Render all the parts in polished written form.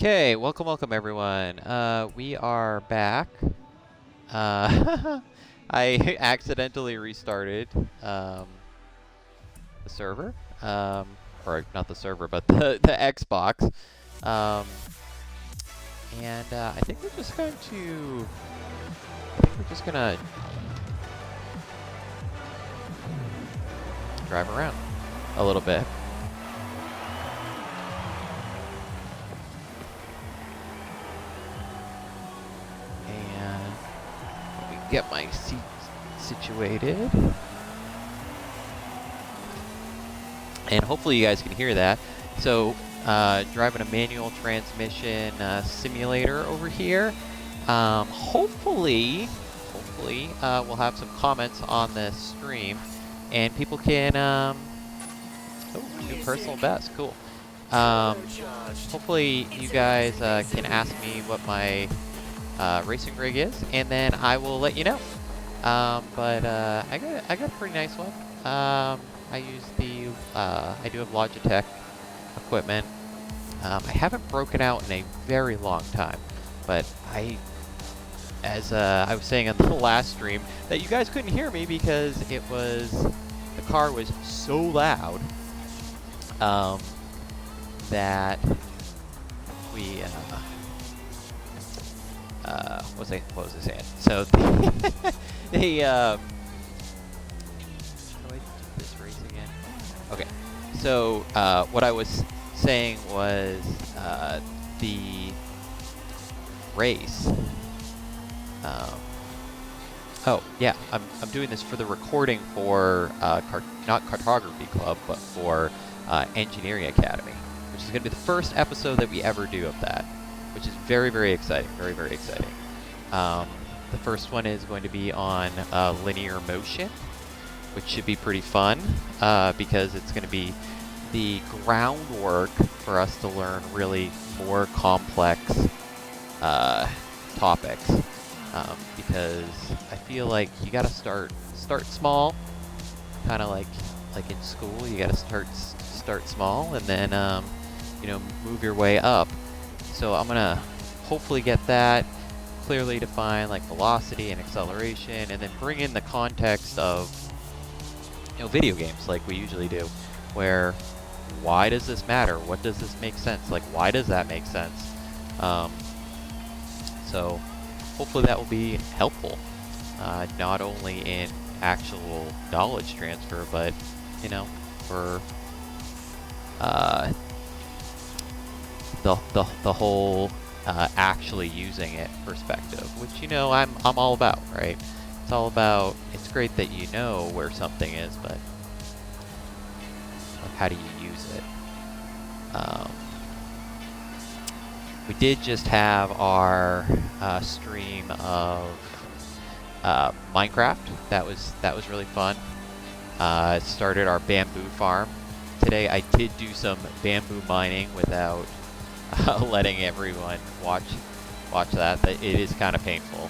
Okay, welcome everyone. We are back. I accidentally restarted the server, or not the server, but the Xbox. And I think we're just going to. I think we're just gonna drive around a little bit. Get my seat situated. And hopefully you guys can hear that. So, driving a manual transmission simulator over here. Hopefully, we'll have some comments on this stream. And people can, oh, new personal best, cool. Hopefully you guys can ask me what my racing rig is, and then I will let you know. But I got a pretty nice one. I use the I do have Logitech equipment. I haven't broken out in a very long time, but as I was saying on the last stream, that you guys couldn't hear me because the car was so loud that we. What was I saying? So they how do I do this race again? Okay. So what I was saying was the race. Oh yeah, I'm doing this for the recording for not Cartography Club, but for Engineering Academy, which is going to be the first episode that we ever do of that, which is very, very exciting. Very, very exciting. The first one is going to be on linear motion, which should be pretty fun because it's going to be the groundwork for us to learn really more complex topics. Because I feel like you got to start small, kind of like in school. You got to start small and then move your way up. So I'm gonna hopefully get that clearly define, like velocity and acceleration, and then bring in the context of video games like we usually do, where why does this matter? What does this make sense? Like why does that make sense? So hopefully that will be helpful, not only in actual knowledge transfer, but for the whole actually using it perspective, which I'm all about, right? It's all about. It's great that you know where something is, but like, how do you use it? We did just have our stream of Minecraft. That was really fun. Started our bamboo farm today. I did do some bamboo mining without letting everyone watch that. It is kind of painful.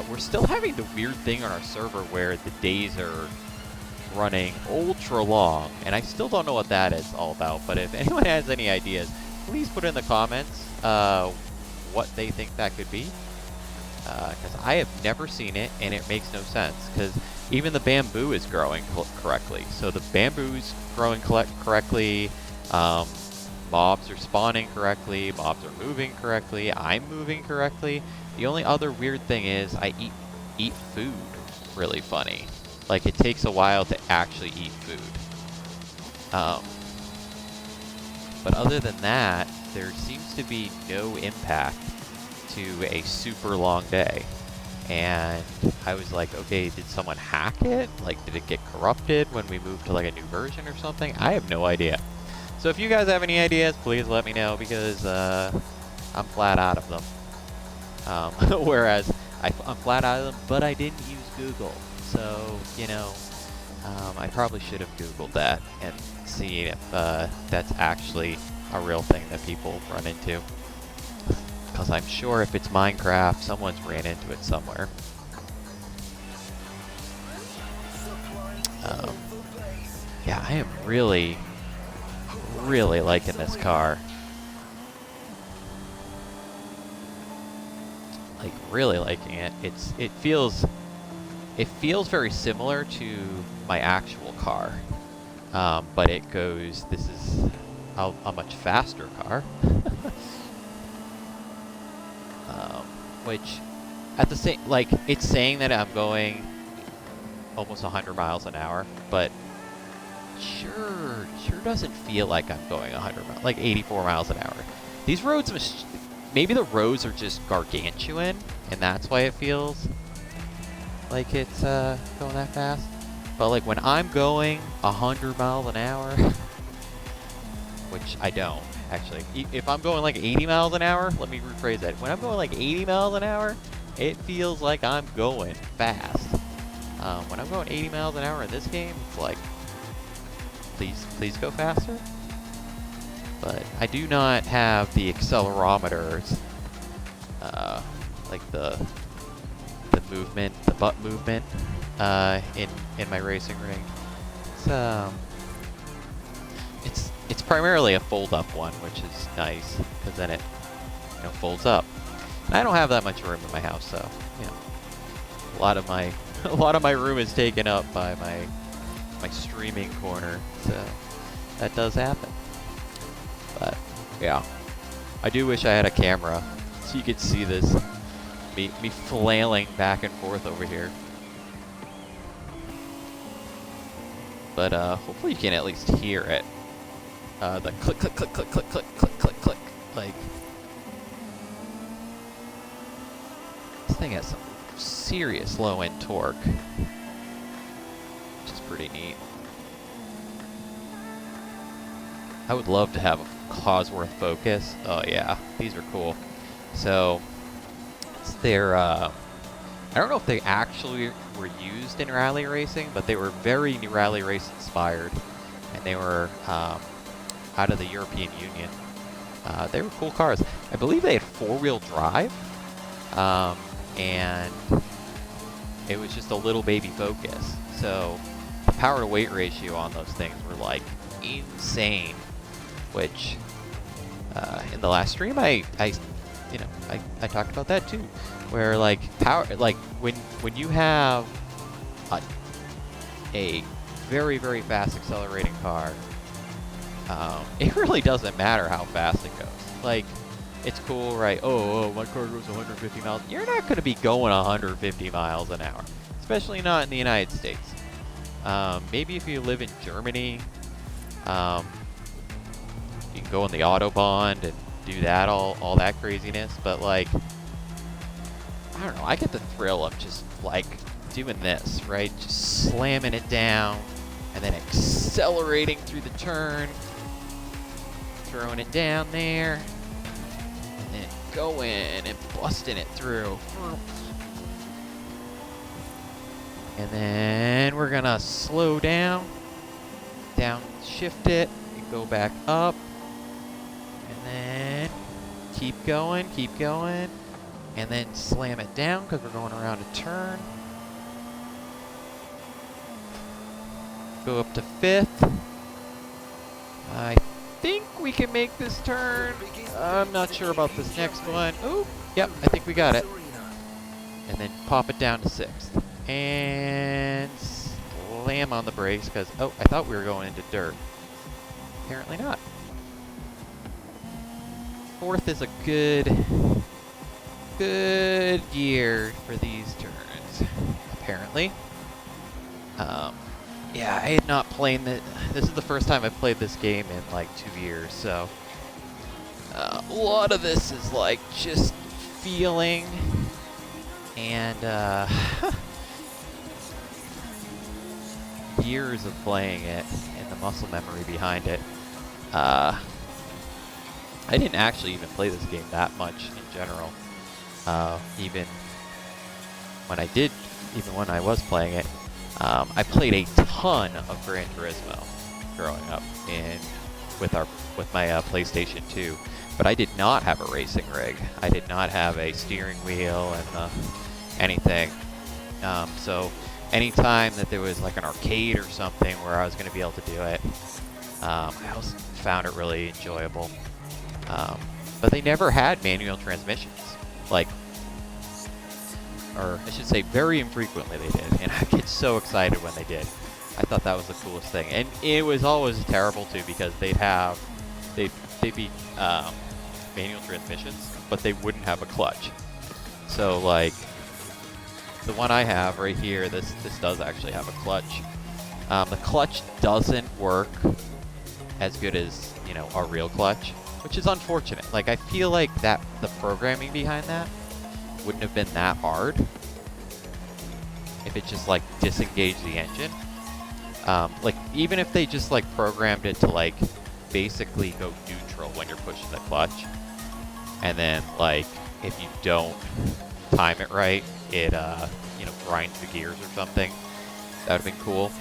We're still having the weird thing on our server where the days are running ultra long, and I still don't know what that is all about. But if anyone has any ideas, please put in the comments what they think that could be, because I have never seen it and it makes no sense, because even the bamboo is growing correctly. So the bamboo's growing correctly, mobs are spawning correctly, mobs are moving correctly, I'm moving correctly. The only other weird thing is I eat food really funny. Like it takes a while to actually eat food. But other than that, there seems to be no impact to a super long day. And I was like, okay, did someone hack it? Like, did it get corrupted when we moved to like a new version or something? I have no idea. So if you guys have any ideas, please let me know, because I'm flat out of them. Whereas I'm flat out of them, but I didn't use Google. So, I probably should have Googled that and seen if that's actually a real thing that people run into. Because I'm sure if it's Minecraft, someone's ran into it somewhere. Yeah, I am really liking this car. like really liking it. It feels very similar to my actual car, but it goes. This is a much faster car, which at the same like it's saying that I'm going almost 100 miles an hour, but sure doesn't feel like I'm going 100 miles, like 84 miles an hour. These roads maybe the roads are just gargantuan, and that's why it feels like it's going that fast. But like when I'm going 100 miles an hour, which I don't actually. If I'm going like 80 miles an hour, let me rephrase that. When I'm going like 80 miles an hour, it feels like I'm going fast. When I'm going 80 miles an hour in this game, it's like, please go faster. But I do not have the accelerometers, like the movement, the butt movement, in my racing rig. It's primarily a fold-up one, which is nice because then it folds up. And I don't have that much room in my house, so a lot of my room is taken up by my streaming corner, so that does happen. But yeah, I do wish I had a camera so you could see this me flailing back and forth over here. But hopefully you can at least hear it. The click click click click click click click click click. Like this thing has some serious low end torque, which is pretty neat. I would love to have a Cosworth Focus. Oh yeah, these are cool. So it's their I don't know if they actually were used in rally racing, but they were very rally race inspired, and they were out of the European Union. They were cool cars. I believe they had 4-wheel drive, and it was just a little baby Focus. So the power to weight ratio on those things were like insane. Which in the last stream I talked about that too, where like when you have a very very fast accelerating car, it really doesn't matter how fast it goes. Like it's cool, right? Oh, my car goes 150 miles. You're not going to be going 150 miles an hour, especially not in the United States. Maybe if you live in Germany, you can go on the Autobahn and do that, all that craziness. But like, I don't know, I get the thrill of just like doing this, right? Just slamming it down and then accelerating through the turn, throwing it down there, and then going and busting it through. And then we're gonna slow down, downshift it, and go back up. And then keep going, and then slam it down because we're going around a turn. Go up to 5th. I think we can make this turn. I'm not sure about this next one. Oh, yep, I think we got it. And then pop it down to 6th. And slam on the brakes because, oh, I thought we were going into dirt. Apparently not. 4th is a good gear for these turns, apparently. Yeah, I had not played this. This is the first time I've played this game in like 2 years, so a lot of this is like just feeling and years of playing it and the muscle memory behind it. I didn't actually even play this game that much in general. Even when I was playing it, I played a ton of Gran Turismo growing up with my PlayStation 2, but I did not have a racing rig. I did not have a steering wheel and anything. So anytime that there was like an arcade or something where I was going to be able to do it, I always found it really enjoyable. But they never had manual transmissions. Like, or I should say very infrequently they did, and I get so excited when they did. I thought that was the coolest thing, and it was always terrible too because they'd be manual transmissions, but they wouldn't have a clutch. So like the one I have right here, this does actually have a clutch. The clutch doesn't work as good as, you know, a real clutch, which is unfortunate. Like, I feel like that the programming behind that wouldn't have been that hard if it just like disengaged the engine. Like, even if they just like programmed it to like basically go neutral when you're pushing the clutch, and then like if you don't time it right, it you know, grinds the gears or something. That would have been cool.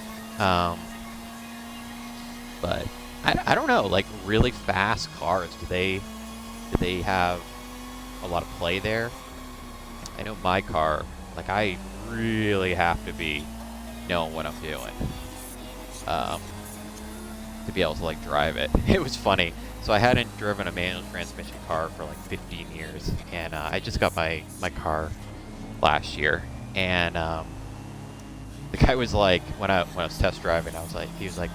But I don't know, like really fast cars, do they have a lot of play there? I know my car, like I really have to be knowing what I'm doing to be able to like drive it. It was funny. So I hadn't driven a manual transmission car for like 15 years, and I just got my car last year, and the guy was like, when I was test driving, he was like,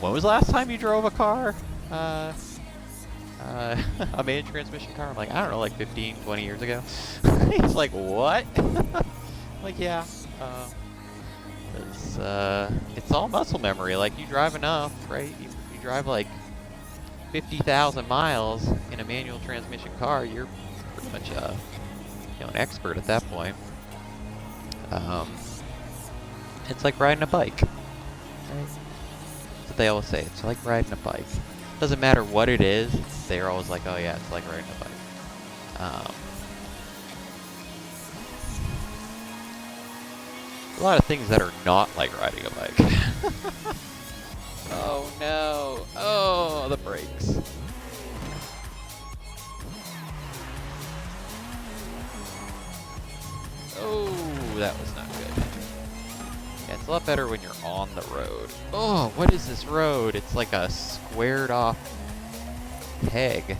when was the last time you drove a car? A manual transmission car? I'm like, I don't know, like 15, 20 years ago. He's like, what? I'm like, yeah. It's all muscle memory. Like, you drive enough, right? You drive like 50,000 miles in a manual transmission car, you're pretty much you know, an expert at that point. It's like riding a bike, right? That's what they always say. It's like riding a bike. Doesn't matter what it is. They're always like, oh yeah, it's like riding a bike. A lot of things that are not like riding a bike. Oh no! Oh, the brakes. Oh, that was not good. Yeah, it's a lot better when you're on the road. Oh, what is this road? It's like a squared off peg.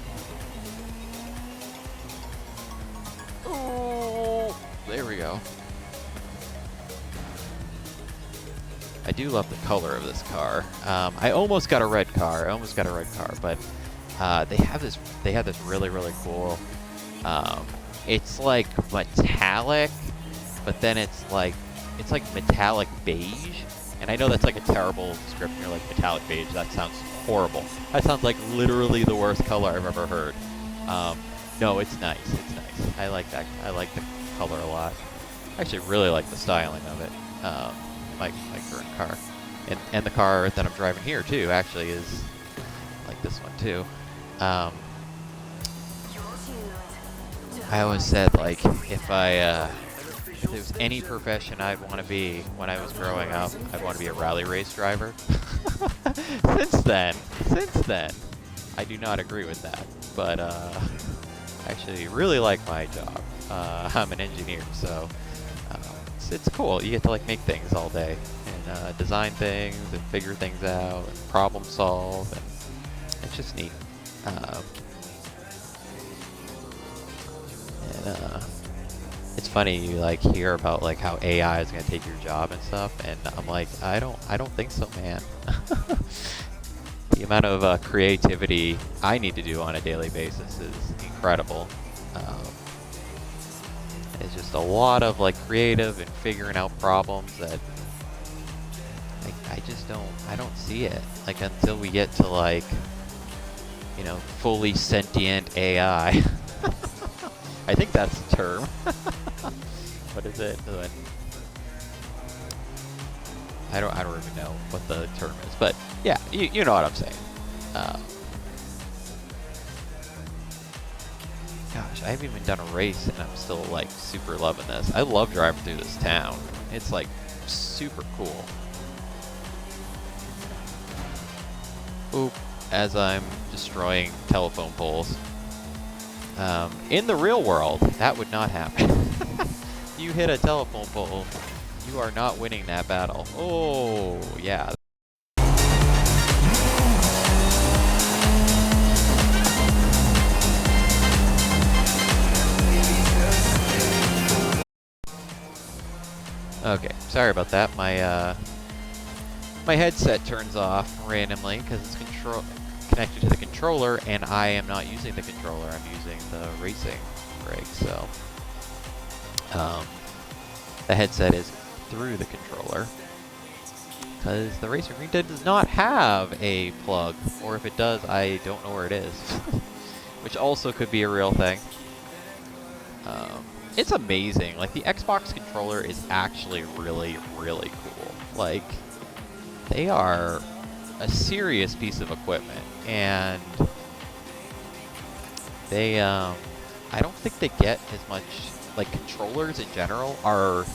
Oh, there we go. I do love the color of this car. I almost got a red car. But they have this really, really cool. It's like metallic, but then it's like metallic beige. And I know that's like a terrible description. You're like, metallic beige. That sounds horrible. That sounds like literally the worst color I've ever heard. No, it's nice. It's nice. I like that. I like the color a lot. I actually really like the styling of it. My current car, and the car that I'm driving here too actually is like this one too. I always said, like, if there was any profession I'd want to be when I was growing up, I'd want to be a rally race driver. Since then, I do not agree with that. But I actually really like my job. I'm an engineer, so. It's cool. You get to like make things all day and design things and figure things out and problem solve, and it's just neat. It's funny, you like hear about like how AI is going to take your job and stuff, and I'm like, I don't think so, man. The amount of creativity I need to do on a daily basis is incredible. It's just a lot of like creative and figuring out problems that I don't see it, like, until we get to like, you know, fully sentient AI. I think that's the term. What is it? I don't even know what the term is, but yeah, you know what I'm saying. Gosh, I haven't even done a race and I'm still like super loving this. I love driving through this town. It's like super cool. Oop, as I'm destroying telephone poles. In the real world, that would not happen. You hit a telephone pole, you are not winning that battle. Oh, yeah. Okay, sorry about that. My headset turns off randomly because it's connected to the controller, and I am not using the controller. I'm using the racing rig, so the headset is through the controller because the racing rig does not have a plug, or if it does, I don't know where it is, which also could be a real thing. It's amazing. Like, the Xbox controller is actually really, really cool. Like, they are a serious piece of equipment, and they, I don't think they get as much, like, controllers in general are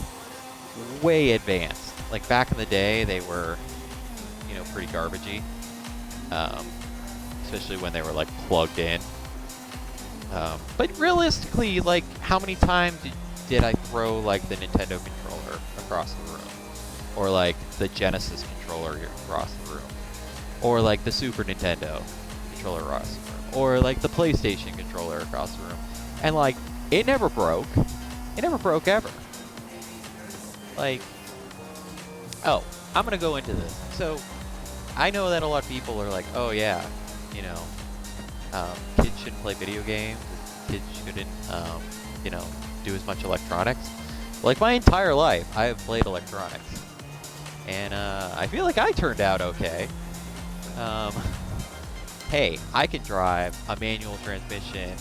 way advanced. Like, back in the day, they were, you know, pretty garbagey, especially when they were, like, plugged in. But realistically, like, how many times did I throw, like, the Nintendo controller across the room? Or, like, the Genesis controller across the room? Or, like, the Super Nintendo controller across the room? Or, like, the PlayStation controller across the room? And, like, it never broke. It never broke ever. Like, oh, I'm gonna go into this. So, I know that a lot of people are like, oh yeah, you know, kids shouldn't play video games, kids shouldn't, you know, do as much electronics. Like, my entire life, I have played electronics. And, I feel like I turned out okay. Hey, I can drive a manual transmission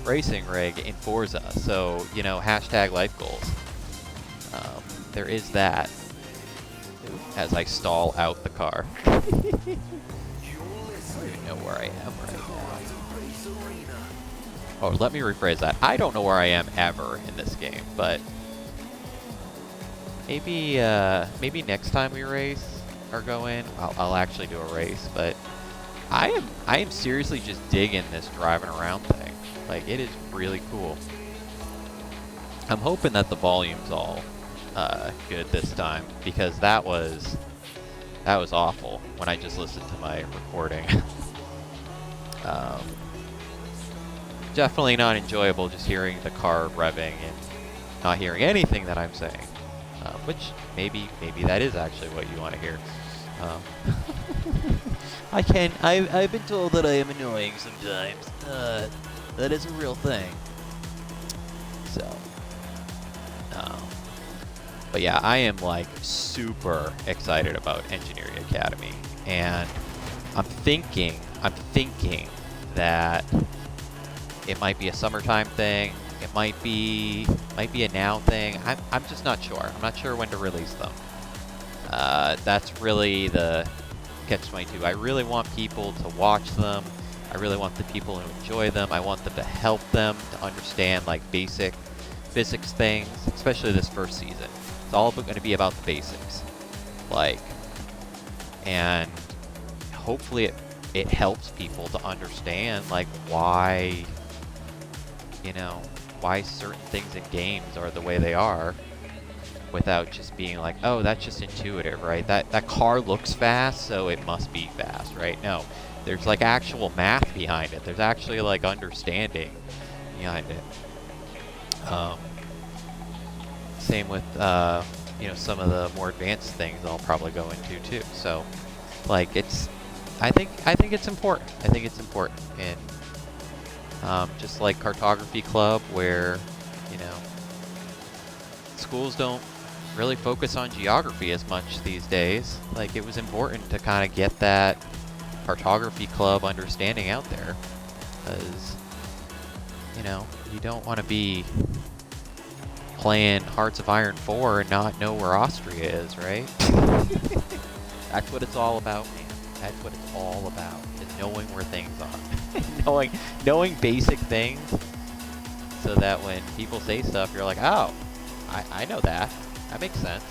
racing rig in Forza, so, you know, hashtag life goals. There is that, as I stall out the car. I don't even know where I am right now. Oh, let me rephrase that. I don't know where I am ever in this game, but maybe next time we race or go in, I'll actually do a race. But I am seriously just digging this driving around thing. Like, it is really cool. I'm hoping that the volume's all good this time, because that was awful when I just listened to my recording. Definitely not enjoyable just hearing the car revving and not hearing anything that I'm saying. Which maybe that is actually what you want to hear. I've been told that I am annoying sometimes. That is a real thing. So, but yeah, I am, like, super excited about Engineering Academy, and I'm thinking that it might be a summertime thing. It might be a now thing. I'm just not sure. I'm not sure when to release them. That's really the catch-22. I really want people to watch them. I really want the people who enjoy them. I want them to help them to understand, like, basic physics things, especially this first season. It's all going to be about the basics, like, and hopefully it helps people to understand, like, why, you know, why certain things in games are the way they are, without just being like, oh, that's just intuitive, right? That car looks fast, so it must be fast, right? No, there's, like, actual math behind it. There's actually, like, understanding behind it. Same with, you know, some of the more advanced things I'll probably go into too. So, like, I think it's important. I think it's important. And just like Cartography Club, where, you know, schools don't really focus on geography as much these days. Like, it was important to kind of get that Cartography Club understanding out there, because, you know, you don't want to be playing Hearts of Iron 4 and not know where Austria is, right? That's what it's all about, man. That's what it's all about, is knowing where things are. knowing basic things, so that when people say stuff, you're like, oh, I know that. That makes sense.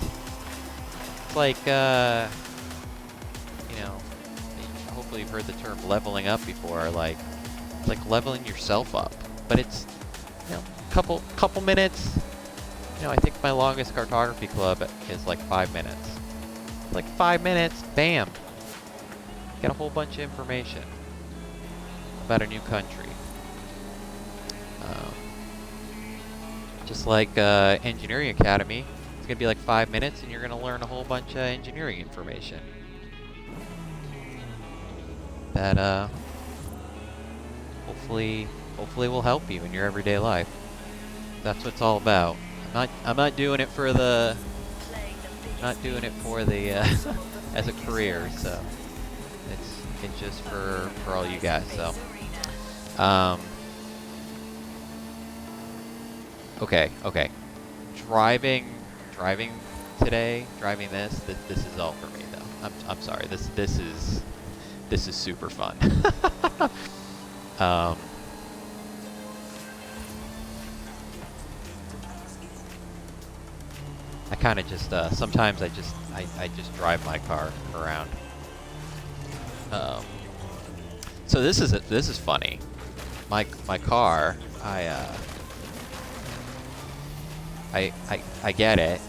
It's like, you know, hopefully you've heard the term leveling up before. Like, it's like leveling yourself up. But it's, you know, couple minutes. You know, I think my longest Cartography Club is like 5 minutes. Like 5 minutes, bam! Get a whole bunch of information about a new country. Just like Engineering Academy, It's gonna be like 5 minutes, and you're gonna learn a whole bunch of engineering information that hopefully will help you in your everyday life. That's what it's all about. I'm not doing it for the as a career. So it's just for all you guys. So okay. Driving today, this is all for me though. I'm sorry. This is super fun. I kind of just sometimes I just drive my car around. So this is funny. My car, I get it,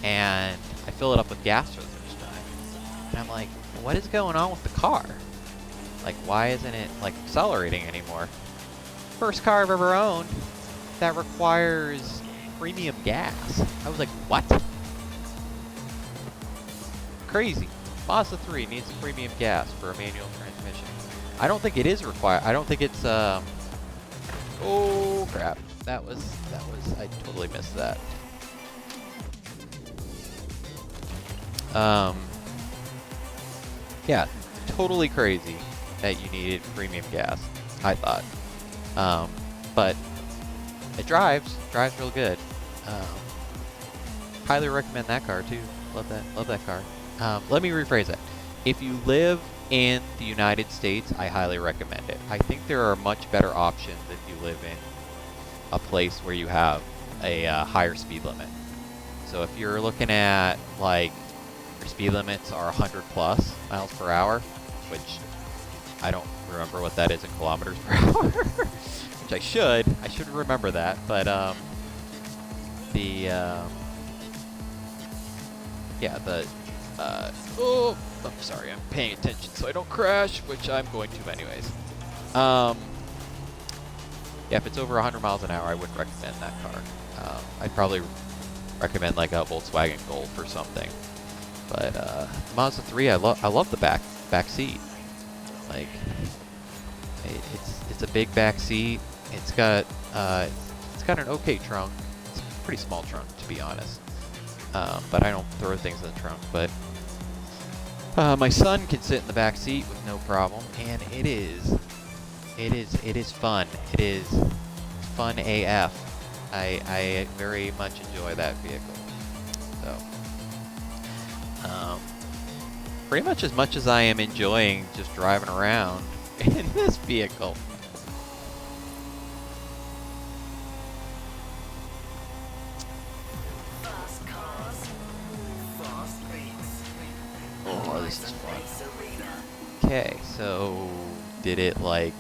and I fill it up with gas for the first time, and I'm like, what is going on with the car? Like, why isn't it like accelerating anymore? First car I've ever owned that requires premium gas. I was like, what? Crazy. Mazda 3 needs a premium gas for a manual transmission. I don't think it is required. I don't think it's oh crap. That was I totally missed that. Yeah, totally crazy that you needed premium gas, I thought. But it drives real good. Highly recommend that car too. Love that car. Let me rephrase that. If you live in the United States, I highly recommend it. I think there are much better options if you live in a place where you have a higher speed limit. So if you're looking at like your speed limits are 100 plus miles per hour, which I don't remember what that is in kilometers per hour, which I should remember that. But oh, I'm sorry, I'm paying attention so I don't crash, which I'm going to anyways. Yeah, if it's over 100 miles an hour, I wouldn't recommend that car. I'd probably recommend like a Volkswagen Golf or something. But Mazda 3, I love the back seat. Like, it's a big back seat. It's got an okay trunk. It's a pretty small trunk, to be honest. But I don't throw things in the trunk. But my son can sit in the back seat with no problem, and it is fun. It is fun AF. I very much enjoy that vehicle. So, pretty much as I am enjoying just driving around in this vehicle. Oh, this is fun. Okay, so did it like?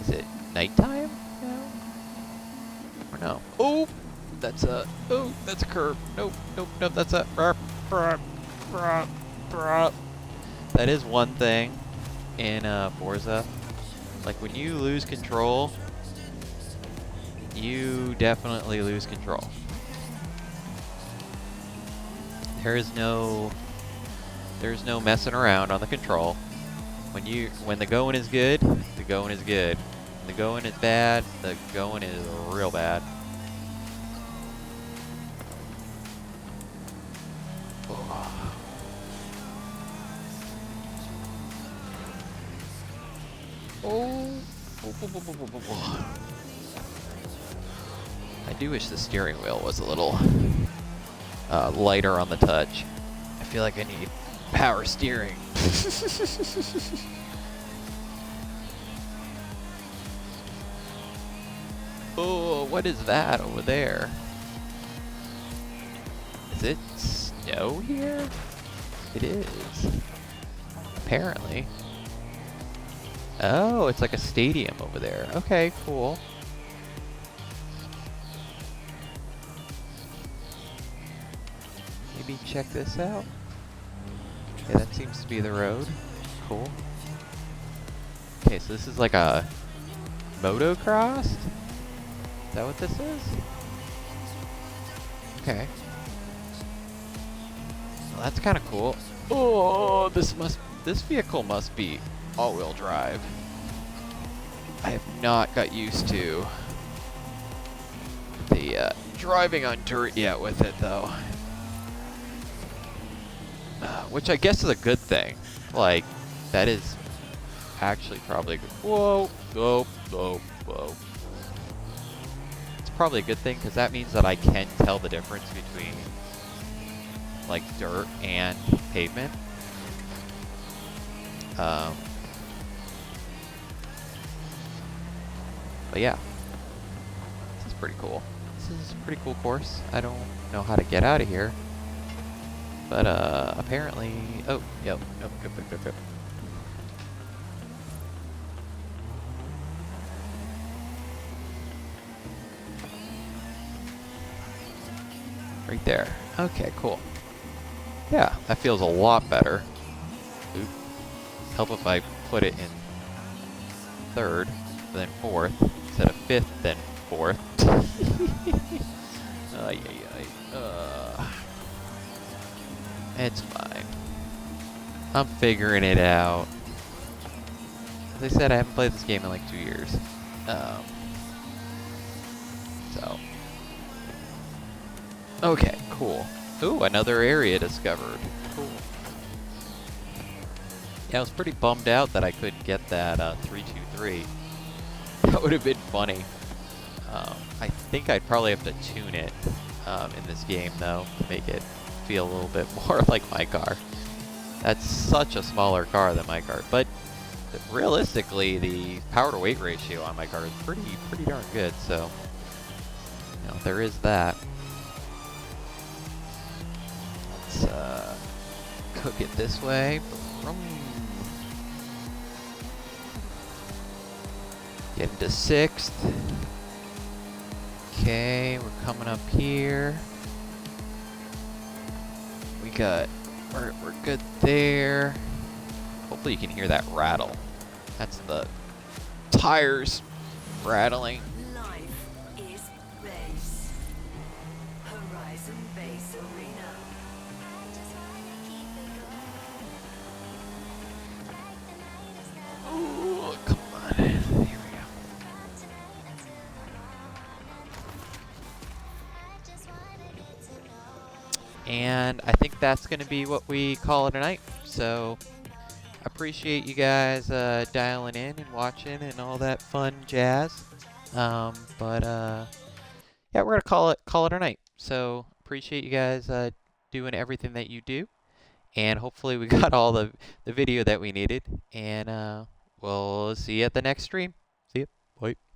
Is it nighttime now? Or no? Oh, that's a curve. Nope, that's a. That is one thing in Forza. Like when you lose control, you definitely lose control. There's no messing around on the control. When the going is good, the going is good. When the going is bad, the going is real bad. I do wish the steering wheel was a little lighter on the touch. I feel like I need power steering. Oh, what is that over there? Is it snow here? It is. Apparently. Oh, it's like a stadium over there. Okay, cool. Maybe check this out. Okay, that seems to be the road. Cool. Okay, so this is like a motocross? Is that what this is? Okay. Well, that's kind of cool. Oh, this vehicle must be all-wheel drive. I have not got used to the driving on dirt yet with it, though. Which I guess is a good thing. Like, that is actually probably good. Whoa, whoa, whoa, whoa. It's probably a good thing because that means that I can tell the difference between like dirt and pavement. But yeah, this is pretty cool. This is a pretty cool course. I don't know how to get out of here. But apparently, oh, yep, yep. Right there. Okay, cool. Yeah, that feels a lot better. Oop. Help if I put it in third, then fourth, instead of fifth, then fourth. Ay, ay, ay. It's fine. I'm figuring it out. As I said, I haven't played this game in like 2 years. So. Okay, cool. Ooh, another area discovered. Cool. Yeah, I was pretty bummed out that I couldn't get that 323. That would have been funny. I think I'd probably have to tune it in this game, though, to make it feel a little bit more like my car. That's such a smaller car than my car, but realistically, the power-to-weight ratio on my car is pretty darn good, so, you know, there is that. Let's cook it this way. Get into 6th. Okay, we're coming up here. We're good there. Hopefully you can hear that rattle. That's the tires rattling. Life is base. Horizon Base Arena. Ooh, come on. Here we go. And I think that's going to be what we call it a night. So, appreciate you guys dialing in and watching and all that fun jazz. Yeah, we're gonna call it a night. So appreciate you guys doing everything that you do, and hopefully we got all the video that we needed. And we'll see you at the next stream. See ya. Bye.